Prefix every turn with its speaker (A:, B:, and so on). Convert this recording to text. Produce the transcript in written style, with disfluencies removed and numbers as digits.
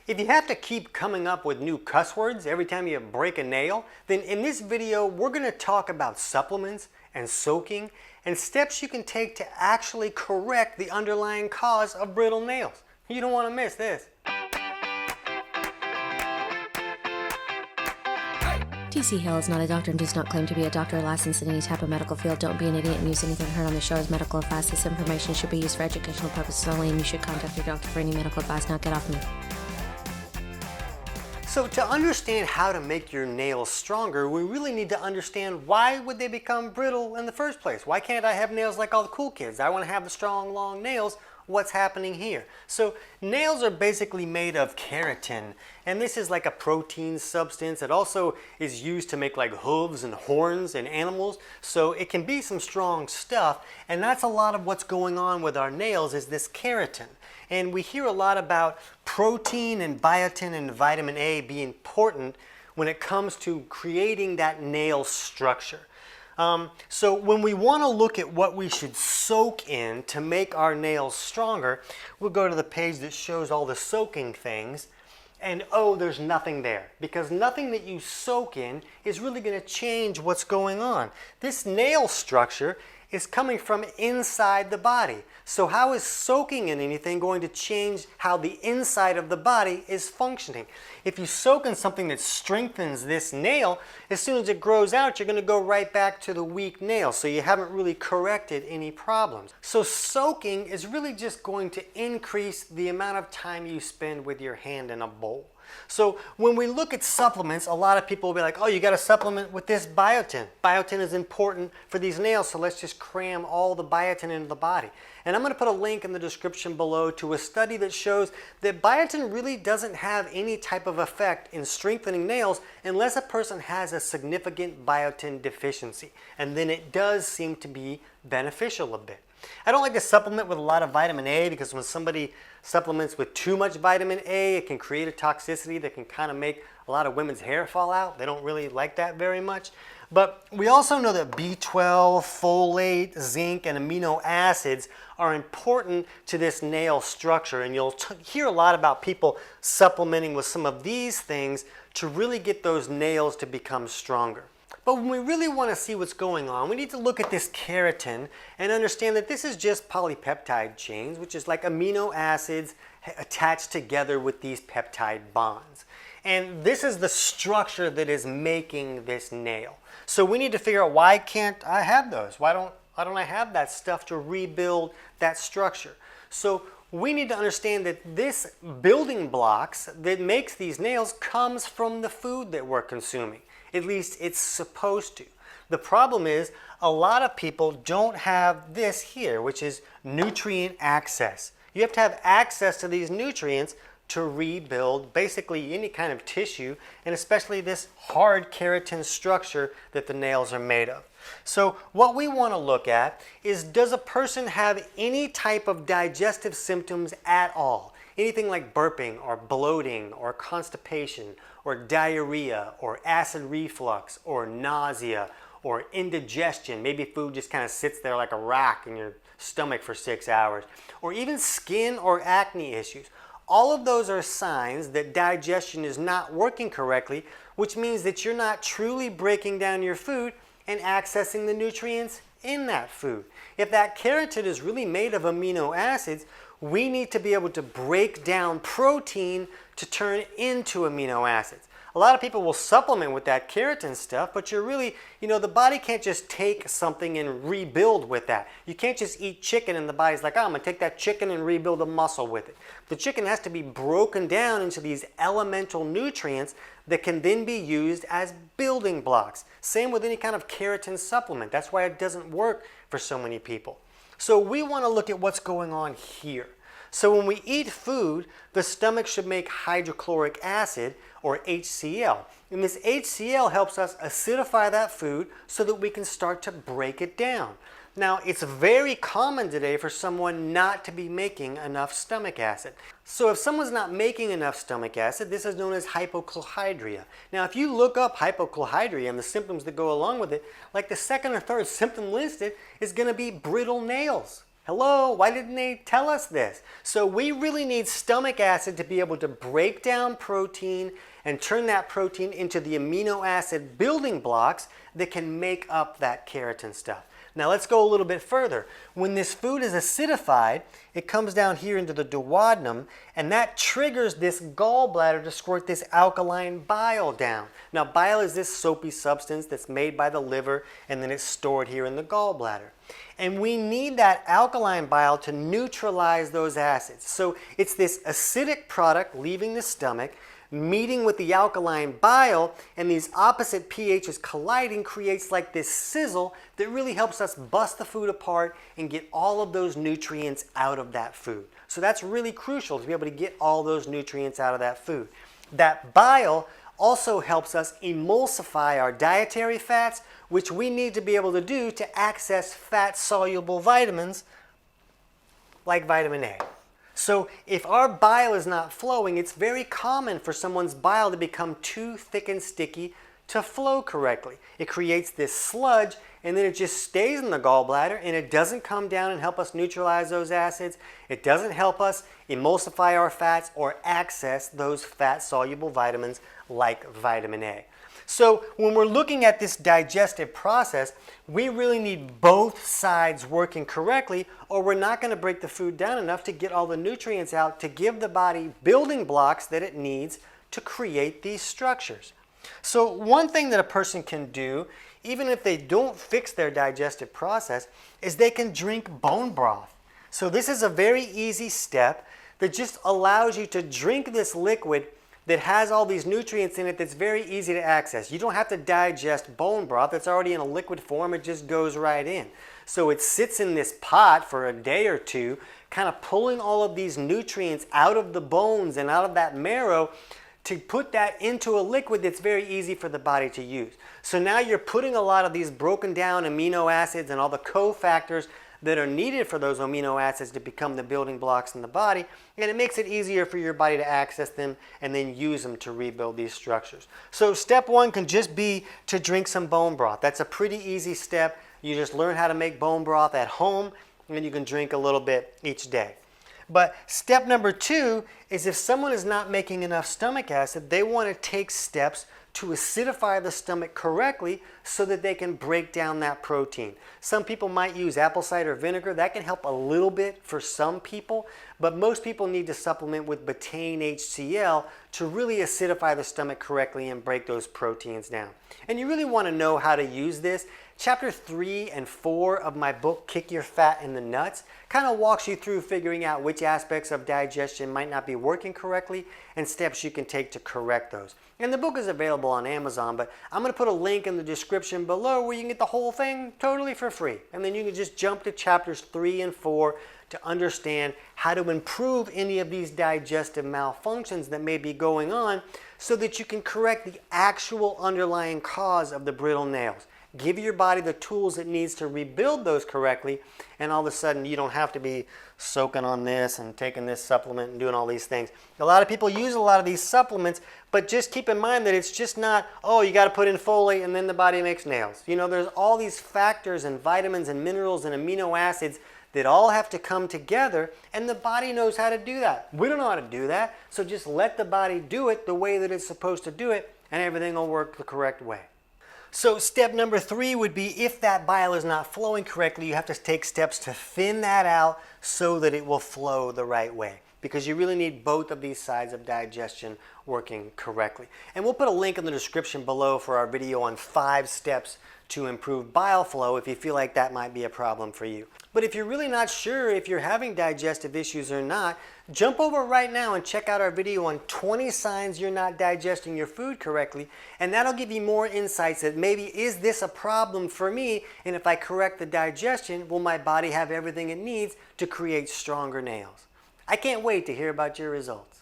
A: If you have to keep coming up with new cuss words every time you break a nail, then in this video we're going to talk about supplements and soaking and steps you can take to actually correct the underlying cause of brittle nails. You don't want to miss this.
B: TC Hale is not a doctor and does not claim to be a doctor or licensed in any type of medical field. Don't be an idiot and use anything heard on the show as medical advice. This information should be used for educational purposes only, and you should contact your doctor for any medical advice. Now get off me.
A: So to understand how to make your nails stronger, we really need to understand why would they become brittle in the first place? Why can't I have nails like all the cool kids? I want to have the strong, long nails. What's happening here? So nails are basically made of keratin, and this is like a protein substance. It also is used to make like hooves and horns in animals, so it can be some strong stuff, and that's a lot of what's going on with our nails is this keratin. And we hear a lot about protein and biotin and vitamin A being important when it comes to creating that nail structure. So when we want to look at what we should soak in to make our nails stronger, we'll go to the page that shows all the soaking things, and oh, there's nothing there, because nothing that you soak in is really going to change what's going on. This nail structure is coming from inside the body. So how is soaking in anything going to change how the inside of the body is functioning? If you soak in something that strengthens this nail, as soon as it grows out, you're going to go right back to the weak nail. So you haven't really corrected any problems. So soaking is really just going to increase the amount of time you spend with your hand in a bowl. So when we look at supplements, a lot of people will be like, oh, you got to supplement with this biotin. Biotin is important for these nails, so let's just cram all the biotin into the body. And I'm going to put a link in the description below to a study that shows that biotin really doesn't have any type of effect in strengthening nails unless a person has a significant biotin deficiency. And then it does seem to be beneficial a bit. I don't like to supplement with a lot of vitamin A because when somebody supplements with too much vitamin A, it can create a toxicity that can kind of make a lot of women's hair fall out. They don't really like that very much. But we also know that B12, folate, zinc, and amino acids are important to this nail structure. And you'll hear a lot about people supplementing with some of these things to really get those nails to become stronger. But when we really want to see what's going on, we need to look at this keratin and understand that this is just polypeptide chains, which is like amino acids attached together with these peptide bonds. And this is the structure that is making this nail. So we need to figure out, why can't I have those? Why don't I have that stuff to rebuild that structure? So we need to understand that this building blocks that makes these nails comes from the food that we're consuming. At least it's supposed to. The problem is a lot of people don't have this here, which is nutrient access. You have to have access to these nutrients to rebuild basically any kind of tissue, and especially this hard keratin structure that the nails are made of. So what we want to look at is, does a person have any type of digestive symptoms at all? Anything like burping or bloating or constipation or diarrhea or acid reflux or nausea or indigestion. Maybe food just kind of sits there like a rock in your stomach for 6 hours. Or even skin or acne issues. All of those are signs that digestion is not working correctly, which means that you're not truly breaking down your food and accessing the nutrients in that food. If that keratin is really made of amino acids, we need to be able to break down protein to turn into amino acids. A lot of people will supplement with that keratin stuff, but you're really, the body can't just take something and rebuild with that. You can't just eat chicken and the body's like, oh, I'm going to take that chicken and rebuild a muscle with it. The chicken has to be broken down into these elemental nutrients that can then be used as building blocks. Same with any kind of keratin supplement. That's why it doesn't work for so many people. So we want to look at what's going on here. So when we eat food, the stomach should make hydrochloric acid, or HCl. And this HCl helps us acidify that food so that we can start to break it down. Now, it's very common today for someone not to be making enough stomach acid. So if someone's not making enough stomach acid, this is known as hypochlorhydria. Now, if you look up hypochlorhydria and the symptoms that go along with it, like the second or third symptom listed is going to be brittle nails. Hello, why didn't they tell us this? So we really need stomach acid to be able to break down protein and turn that protein into the amino acid building blocks that can make up that keratin stuff. Now let's go a little bit further. When this food is acidified, it comes down here into the duodenum, and that triggers this gallbladder to squirt this alkaline bile down. Now bile is this soapy substance that's made by the liver, and then it's stored here in the gallbladder. And we need that alkaline bile to neutralize those acids. So it's this acidic product leaving the stomach, meeting with the alkaline bile, and these opposite pHs colliding creates like this sizzle that really helps us bust the food apart and get all of those nutrients out of that food. So that's really crucial to be able to get all those nutrients out of that food. That bile also helps us emulsify our dietary fats, which we need to be able to do to access fat-soluble vitamins like vitamin A. So if our bile is not flowing, it's very common for someone's bile to become too thick and sticky to flow correctly. It creates this sludge, and then it just stays in the gallbladder, and it doesn't come down and help us neutralize those acids. It doesn't help us emulsify our fats or access those fat-soluble vitamins like vitamin A. So when we're looking at this digestive process, we really need both sides working correctly, or we're not going to break the food down enough to get all the nutrients out to give the body building blocks that it needs to create these structures. So one thing that a person can do, even if they don't fix their digestive process, is they can drink bone broth. So this is a very easy step that just allows you to drink this liquid that has all these nutrients in it that's very easy to access. You don't have to digest bone broth. It's already in a liquid form. It just goes right in. So it sits in this pot for a day or two, kind of pulling all of these nutrients out of the bones and out of that marrow to put that into a liquid that's very easy for the body to use. So now you're putting a lot of these broken down amino acids and all the cofactors that are needed for those amino acids to become the building blocks in the body, and it makes it easier for your body to access them and then use them to rebuild these structures. So step one can just be to drink some bone broth. That's a pretty easy step. You just learn how to make bone broth at home, and you can drink a little bit each day. But step number two is if someone is not making enough stomach acid, they want to take steps to acidify the stomach correctly so that they can break down that protein. Some people might use apple cider vinegar. That can help a little bit for some people, but most people need to supplement with betaine HCl to really acidify the stomach correctly and break those proteins down. And you really want to know how to use this. Chapter 3 and 4 of my book, Kick Your Fat in the Nuts, kind of walks you through figuring out which aspects of digestion might not be working correctly and steps you can take to correct those. And the book is available on Amazon, but I'm going to put a link in the description below where you can get the whole thing totally for free. And then you can just jump to chapters 3 and 4 to understand how to improve any of these digestive malfunctions that may be going on so that you can correct the actual underlying cause of the brittle nails. Give your body the tools it needs to rebuild those correctly, and all of a sudden you don't have to be soaking on this and taking this supplement and doing all these things. A lot of people use a lot of these supplements, but just keep in mind that it's just not, oh, you got to put in folate and then the body makes nails. You know, there's all these factors and vitamins and minerals and amino acids that all have to come together, and the body knows how to do that. We don't know how to do that, so just let the body do it the way that it's supposed to do it, and everything will work the correct way. So step number 3 would be if that bile is not flowing correctly, you have to take steps to thin that out so that it will flow the right way, because you really need both of these sides of digestion working correctly. And we'll put a link in the description below for our video on 5 steps to improve bile flow if you feel like that might be a problem for you. But if you're really not sure if you're having digestive issues or not, jump over right now and check out our video on 20 signs you're not digesting your food correctly, and that'll give you more insights that maybe, is this a problem for me, and if I correct the digestion, will my body have everything it needs to create stronger nails? I can't wait to hear about your results.